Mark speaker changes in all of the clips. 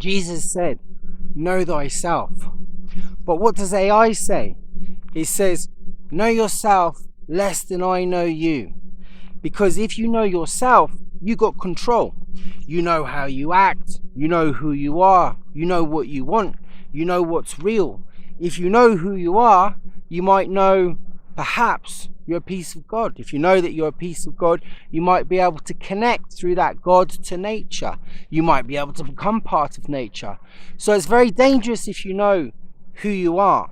Speaker 1: Jesus said, know thyself. But what does AI say? It says, know yourself less than I know you. Because if you know yourself, you got control. You know how you act, you know who you are, you know what you want, you know what's real. If you know who you are, you might know perhaps you're a piece of God. If you know that you're a piece of God, you might be able to connect through that God to nature. You might be able to become part of nature. So it's very dangerous if you know who you are.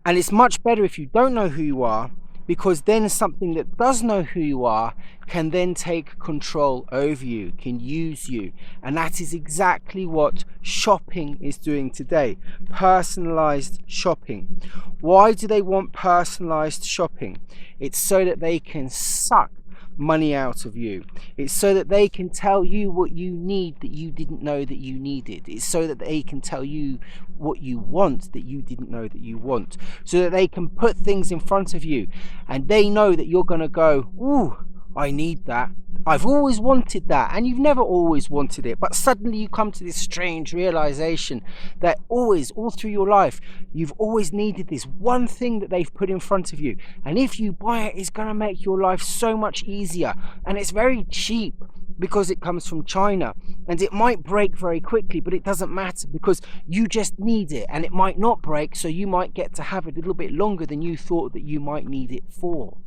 Speaker 1: And it's much better if you don't know who you are, because then something that does know who you are can then take control over you, can use you. And that is exactly what shopping is doing today. Personalized shopping. Why do they want personalized shopping? It's so that they can suck money out of you. It's so that they can tell you what you need that you didn't know that you needed. It's so that they can tell you what you want that you didn't know that you want. So that they can put things in front of you and they know that you're going to go, ooh, I need that. I've always wanted that. And you've never always wanted it, but suddenly you come to this strange realization that always, all through your life, you've always needed this one thing that they've put in front of you. And if you buy it, it's going to make your life so much easier. And it's very cheap because it comes from China, and it might break very quickly, but it doesn't matter because you just need it, and it might not break, so you might get to have it a little bit longer than you thought that you might need it for.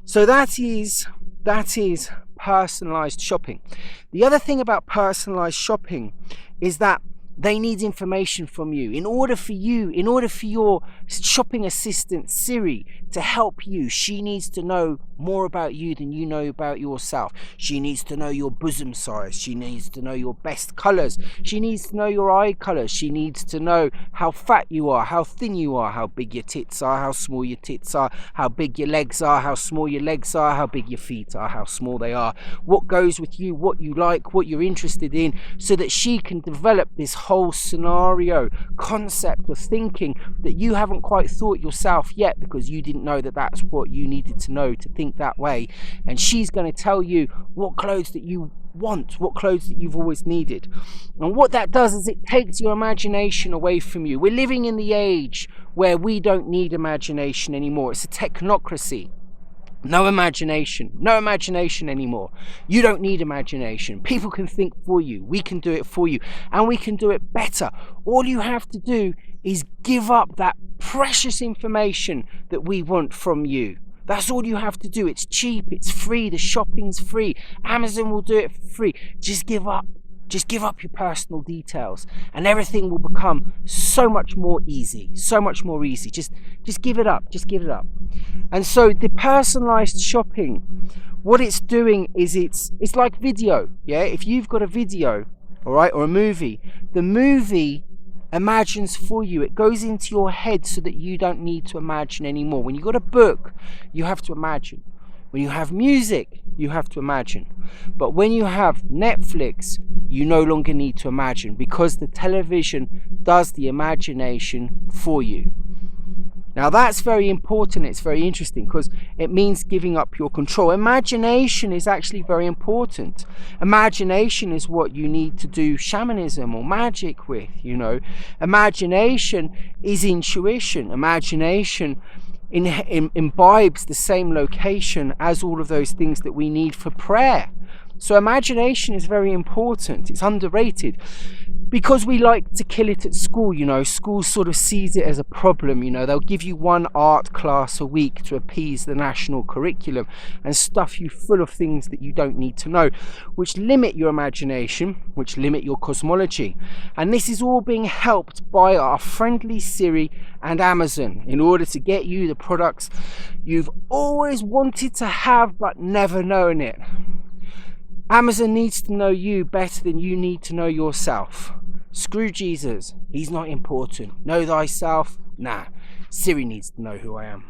Speaker 1: So that is personalized shopping. The other thing about personalized shopping is that they need information from you. In order for your shopping assistant Siri to help you, she needs to know more about you than you know about yourself. She needs to know your bosom size. She needs to know your best colors. She needs to know your eye colors. She needs to know how fat you are, how thin you are, how big your tits are, how small your tits are, how big your legs are, how small your legs are, how big your feet are, how small they are, what goes with you, what you like, what you're interested in, so that she can develop this whole scenario concept of thinking that you haven't quite thought yourself yet, because you didn't know that that's what you needed to know to think that way. And she's going to tell you what clothes that you want, what clothes that you've always needed. And what that does is it takes your imagination away from you. We're living in the age where we don't need imagination anymore. It's a technocracy. No imagination anymore. You don't need imagination. People can think for you. We can do it for you, and we can do it better. All you have to do is give up that precious information that we want from you. That's all you have to do. It's cheap, it's free, the shopping's free. Amazon will do it for free. Just give up your personal details, and everything will become so much more easy. Just give it up. And so the personalized shopping, what it's doing is it's like video. Yeah, if you've got a video, all right, or a movie, the movie imagines for you. It goes into your head so that you don't need to imagine anymore. When you've got a book, you have to imagine. When you have music, you have to imagine. But when you have Netflix, you no longer need to imagine, because the television does the imagination for you. Now that's very important. It's very interesting because it means giving up your control. Imagination is actually very important. Imagination is what you need to do shamanism or magic with, you know. Imagination is intuition. Imagination imbibes the same location as all of those things that we need for prayer. So imagination is very important. It's underrated because we like to kill it at school. You know, school sort of sees it as a problem. You know, they'll give you one art class a week to appease the national curriculum and stuff you full of things that you don't need to know, which limit your imagination, which limit your cosmology. And this is all being helped by our friendly Siri and Amazon in order to get you the products you've always wanted to have but never known it. Amazon needs to know you better than you need to know yourself. Screw Jesus, he's not important. Know thyself? Nah, Siri needs to know who I am.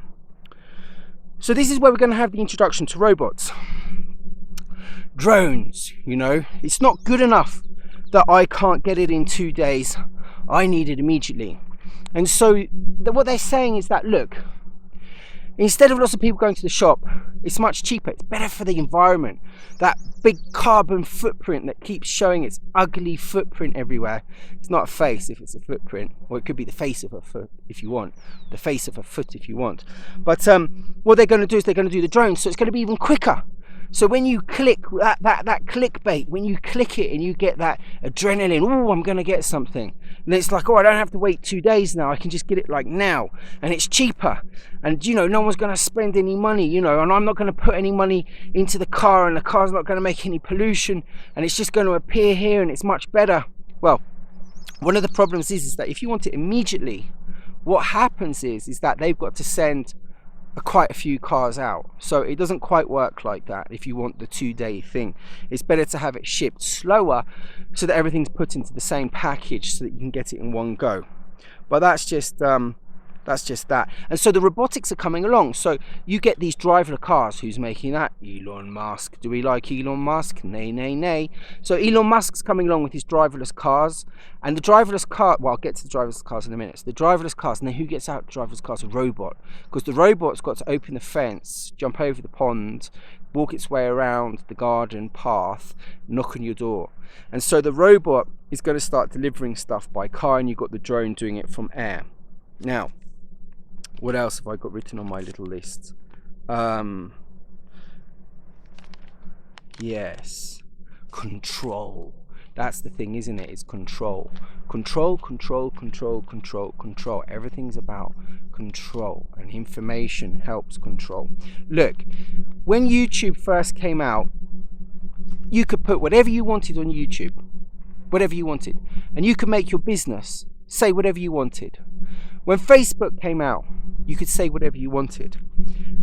Speaker 1: So this is where we're going to have the introduction to robots. Drones, you know, it's not good enough that I can't get it in 2 days. I need it immediately. And so what they're saying is that, look, Instead of lots of people going to the shop, it's much cheaper. It's better for the environment. That big carbon footprint that keeps showing its ugly footprint everywhere. It's not a face if it's a footprint, or it could be the face of a foot if you want, the face of a foot if you want. But what they're going to do is they're going to do the drones, so it's going to be even quicker. So when you click that clickbait, when you click it and you get that adrenaline, oh, I'm going to get something. And it's like, oh, I don't have to wait 2 days now. I can just get it like now. And it's cheaper. And, you know, no one's going to spend any money, you know, and I'm not going to put any money into the car, and the car's not going to make any pollution. And it's just going to appear here and it's much better. Well, one of the problems is that if you want it immediately, what happens is that they've got to send quite a few cars out, so it doesn't quite work like that. If you want the 2-day thing, it's better to have it shipped slower so that everything's put into the same package so that you can get it in one go. But that's just that. And so the robotics are coming along, so you get these driverless cars. Who's making that? Elon Musk. Do we like Elon Musk? Nay, nay, nay. So Elon Musk's coming along with his driverless cars, and the driverless car, well, I'll get to the driverless cars in a minute. So the driverless cars, and then who gets out the driverless cars? A robot, because the robot's got to open the fence, jump over the pond, walk its way around the garden path, knock on your door. And so the robot is going to start delivering stuff by car, and you've got the drone doing it from air. Now, what else have I got written on my little list? Yes, control. That's the thing, isn't it? It's control. Control, control, control, control, control. Everything's about control, and information helps control. Look, when YouTube first came out, you could put whatever you wanted on YouTube, whatever you wanted, and you could make your business say whatever you wanted. When Facebook came out, you could say whatever you wanted.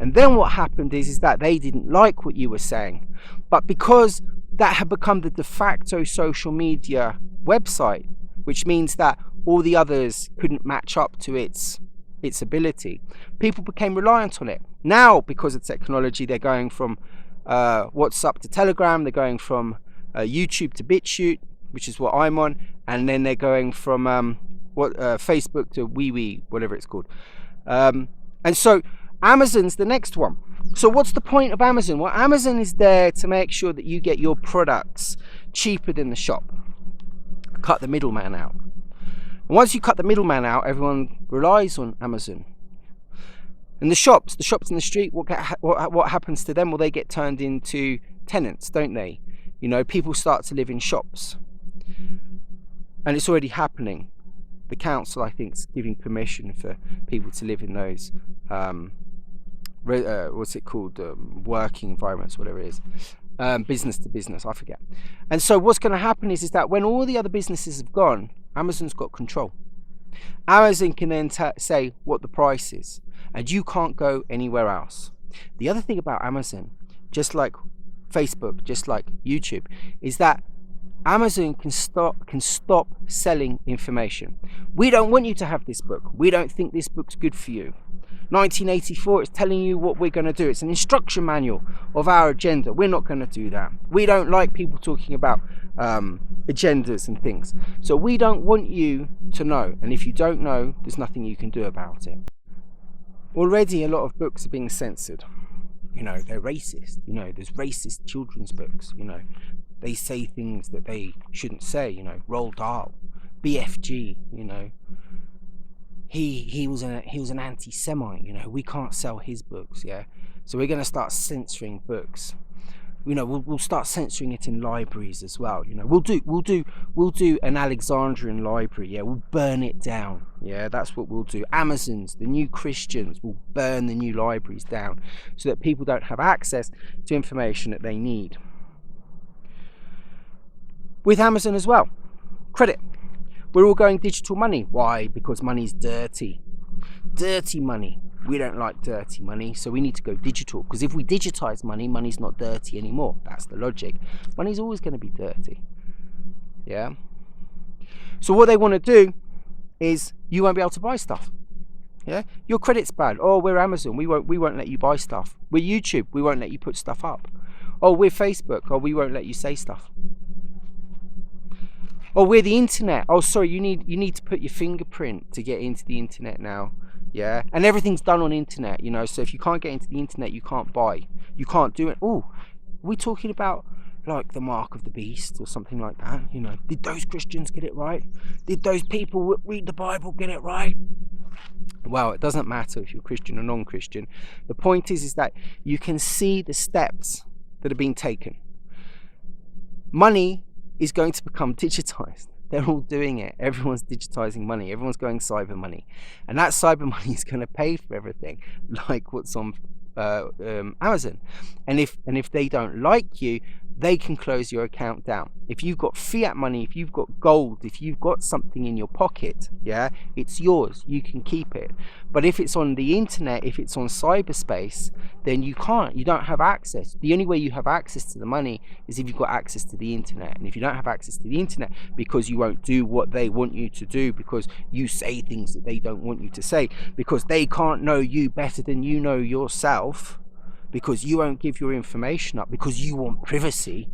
Speaker 1: And then what happened is that they didn't like what you were saying. But because that had become the de facto social media website, which means that all the others couldn't match up to its ability, people became reliant on it. Now, because of technology, they're going from WhatsApp to Telegram, they're going from YouTube to BitChute, which is what I'm on, and then they're going from Facebook to WeWe, whatever it's called. And so Amazon's the next one. So what's the point of Amazon? Well, Amazon is there to make sure that you get your products cheaper than the shop. Cut the middleman out. And once you cut the middleman out, everyone relies on Amazon. And the shops in the street, what happens to them? Well, they get turned into tenants, don't they? You know, people start to live in shops. And it's already happening. The council, I think, is giving permission for people to live in those working environments, whatever it is, business to business, I forget. And so what's going to happen is that when all the other businesses have gone, Amazon's got control. Amazon can then say what the price is, and you can't go anywhere else. The other thing about Amazon, just like Facebook, just like YouTube, is that Amazon can stop selling information. We don't want you to have this book. We don't think this book's good for you. 1984 is telling you what we're going to do. It's an instruction manual of our agenda. We're not going to do that. We don't like people talking about agendas and things. So we don't want you to know. And if you don't know, there's nothing you can do about it. Already a lot of books are being censored. You know, they're racist. You know, there's racist children's books. You know, they say things that they shouldn't say. You know, Roald Dahl, BFG. You know, he was an anti-Semite. You know, we can't sell his books. Yeah, so we're going to start censoring books. You know, we'll start censoring it in libraries as well. You know, we'll do an Alexandrian library. Yeah, we'll burn it down. Yeah, that's what we'll do. Amazons, the New Christians, will burn the new libraries down so that people don't have access to information that they need. With Amazon as well, credit. We're all going digital money. Why? Because money's dirty. Dirty money. We don't like dirty money, so we need to go digital, because if we digitize money, money's not dirty anymore. That's the logic. Money's always going to be dirty. Yeah. So what they want to do is you won't be able to buy stuff. Yeah. Your credit's bad. Oh, we're Amazon. We won't let you buy stuff. We're YouTube. We won't let you put stuff up. Oh, we're Facebook. Oh, we won't let you say stuff. Oh, we're the internet. Oh, sorry, you need to put your fingerprint to get into the internet now. Yeah, and everything's done on internet, you know. So if you can't get into the internet, you can't buy, you can't do it. Oh, we talking about like the mark of the beast or something like that, you know? Did those Christians get it right? Did those people who read the Bible get it right? Well, it doesn't matter if you're Christian or non-Christian. The point is that you can see the steps that are being taken. Money is going to become digitized. They're all doing it. Everyone's digitizing money. Everyone's going cyber money. And that cyber money is going to pay for everything, like what's on Amazon. And if they don't like you, they can close your account down. If you've got fiat money, if you've got gold, if you've got something in your pocket, yeah, it's yours. You can keep it. But if it's on the internet, if it's on cyberspace, then you can't. You don't have access. The only way you have access to the money is if you've got access to the internet. And if you don't have access to the internet because you won't do what they want you to do, because you say things that they don't want you to say, because they can't know you better than you know yourself, because you won't give your information up, because you want privacy.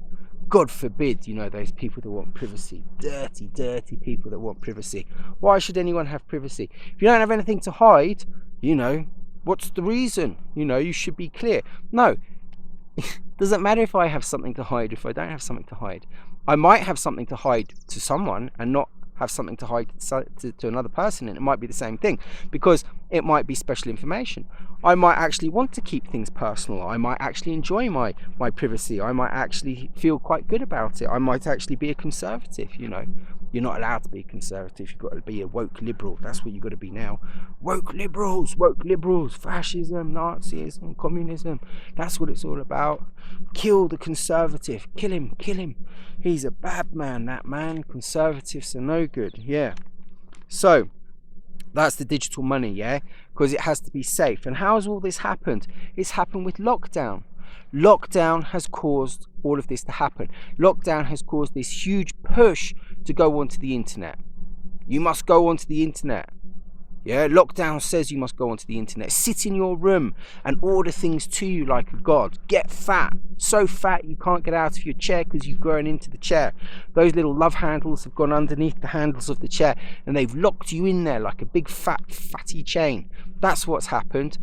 Speaker 1: God forbid, you know, those people that want privacy. Dirty, dirty people that want privacy. Why should anyone have privacy? If you don't have anything to hide, you know, what's the reason? You know, you should be clear. No, it doesn't matter if I have something to hide, if I don't have something to hide. I might have something to hide to someone and not have something to hide to another person, and it might be the same thing, because it might be special information. I might actually want to keep things personal. I might actually enjoy my privacy. I might actually feel quite good about it. I might actually be a conservative, you know. You're not allowed to be a conservative. You've got to be a woke liberal. That's what you've got to be now. Woke liberals, fascism, Nazism, communism. That's what it's all about. Kill the conservative. Kill him. He's a bad man, that man. Conservatives are no good. Yeah. So that's the digital money, yeah? Because it has to be safe. And how has all this happened? It's happened with lockdown. Lockdown has caused all of this to happen. Lockdown has caused this huge push to go onto the internet. You must go onto the internet. Yeah, lockdown says you must go onto the internet. Sit in your room and order things to you like a god. Get fat. So fat you can't get out of your chair because you've grown into the chair. Those little love handles have gone underneath the handles of the chair and they've locked you in there like a big fatty chain. That's what's happened.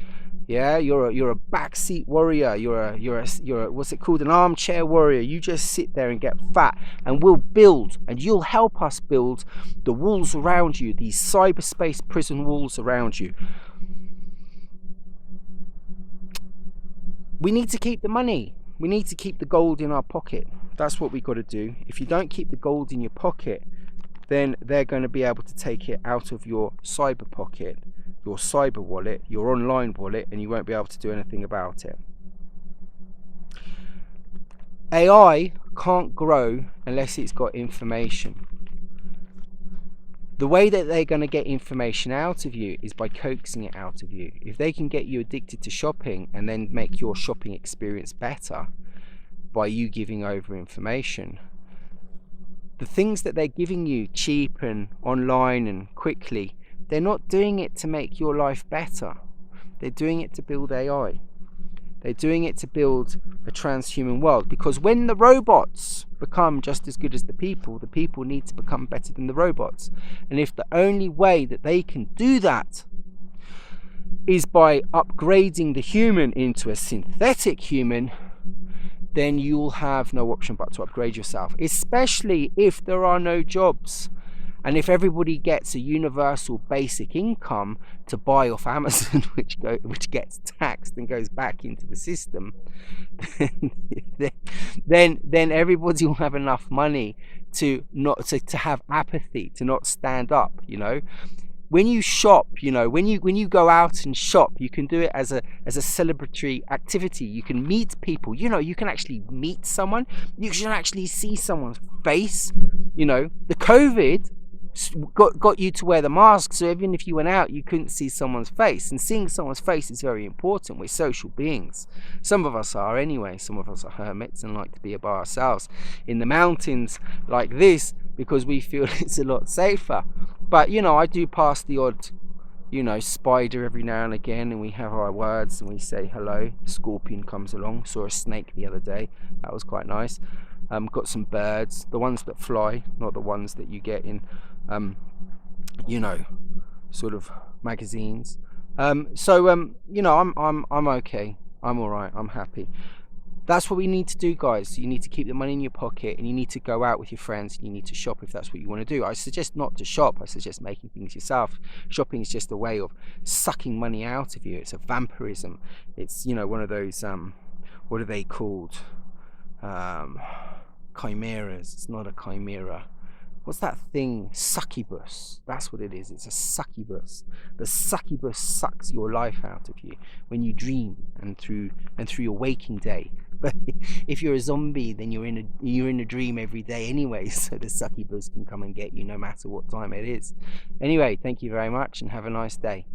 Speaker 1: Yeah, you're a backseat warrior. You're a what's it called? An armchair warrior. You just sit there and get fat, and we'll build, and you'll help us build the walls around you, these cyberspace prison walls around you. We need to keep the money. We need to keep the gold in our pocket. That's what we got to do. If you don't keep the gold in your pocket, then they're going to be able to take it out of your cyber pocket, your cyber wallet, your online wallet, and you won't be able to do anything about it. AI can't grow unless it's got information. The way that they're going to get information out of you is by coaxing it out of you. If they can get you addicted to shopping and then make your shopping experience better by you giving over information, the things that they're giving you cheap and online and quickly, they're not doing it to make your life better. They're doing it to build AI. They're doing it to build a transhuman world, because when the robots become just as good as the people need to become better than the robots. And if the only way that they can do that is by upgrading the human into a synthetic human, then you'll have no option but to upgrade yourself, especially if there are no jobs. And if everybody gets a universal basic income to buy off Amazon, which gets taxed and goes back into the system, then everybody will have enough money to have apathy, to not stand up. You know, when you shop, you know, when you go out and shop, you can do it as a celebratory activity. You can meet people. You know, you can actually meet someone. You can actually see someone's face. You know, the COVID got you to wear the mask, so even if you went out you couldn't see someone's face, and seeing someone's face is very important. We're social beings. Some of us are anyway. Some of us are hermits and like to be by ourselves in the mountains like this because we feel it's a lot safer. But you know, I do pass the odd, you know, spider every now and again, and we have our words and we say hello. Scorpion comes along. Saw a snake the other day. That was quite nice. Got some birds, the ones that fly, not the ones that you get in you know, sort of magazines. You know, I'm okay. I'm all right. I'm happy. That's what we need to do, guys. You need to keep the money in your pocket, and you need to go out with your friends, and you need to shop if that's what you want to do. I suggest not to shop. I suggest making things yourself. Shopping is just a way of sucking money out of you. It's a vampirism. It's, you know, one of those what are they called? Um, Chimeras. It's not a chimera. What's that thing? Succubus. That's what it is. It's a succubus. The succubus sucks your life out of you when you dream and through your waking day. But if you're a zombie, then you're in a dream every day anyway. So the succubus can come and get you no matter what time it is. Anyway, thank you very much and have a nice day.